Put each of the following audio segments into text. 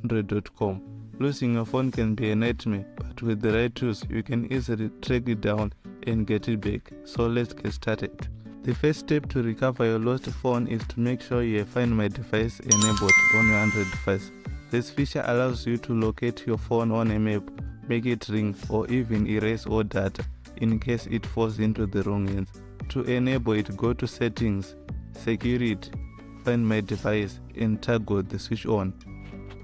Android.com. Losing your phone can be a nightmare, but with the right tools, you can easily track it down and get it back. So let's get started. The first step to recover your lost phone is to make sure you have Find My Device enabled on your Android device. This feature allows you to locate your phone on a map, make it ring, or even erase all data in case it falls into the wrong hands. To enable it, go to Settings, Security, Find My Device, and toggle the switch on.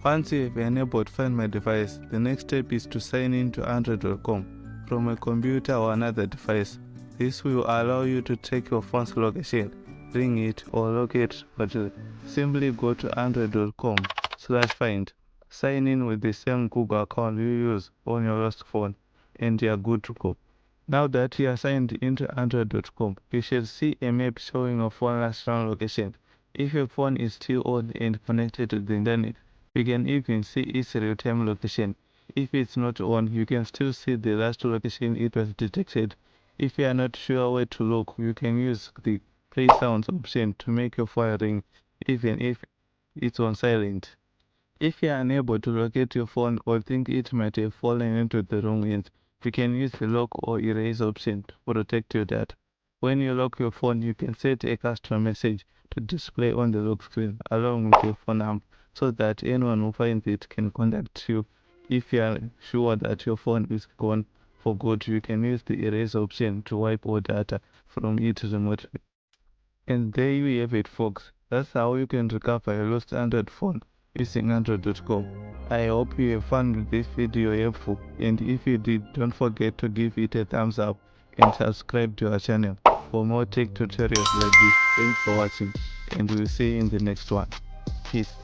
Once you have enabled Find My Device, the next step is to sign in to Android.com from a computer or another device. This will allow you to track your phone's location, ring it, or locate it. Simply go to android.com/find, sign in with the same Google account you use on your lost phone, and you are good to go. Now that you are signed into android.com, you should see a map showing your phone's last found location. If your phone is still on and connected to the internet, you can even see its real-time location. If it's not on, you can still see the last location it was detected. If you are not sure where to look, you can use the play sounds option to make your phone ring, even if it's on silent. If you are unable to locate your phone or think it might have fallen into the wrong hands, you can use the lock or erase option to protect your data. When you lock your phone, you can set a custom message to display on the lock screen along with your phone number so that anyone who finds it can contact you. If you are sure that your phone is gone for good, you can use the erase option to wipe all data from it remotely. And there you have it, folks. That's how you can recover your lost Android phone using Android.com. I hope you have found this video helpful, and if you did, don't forget to give it a thumbs up and subscribe to our channel for more tech tutorials like this. Thanks for watching, and we'll see you in the next one. Peace.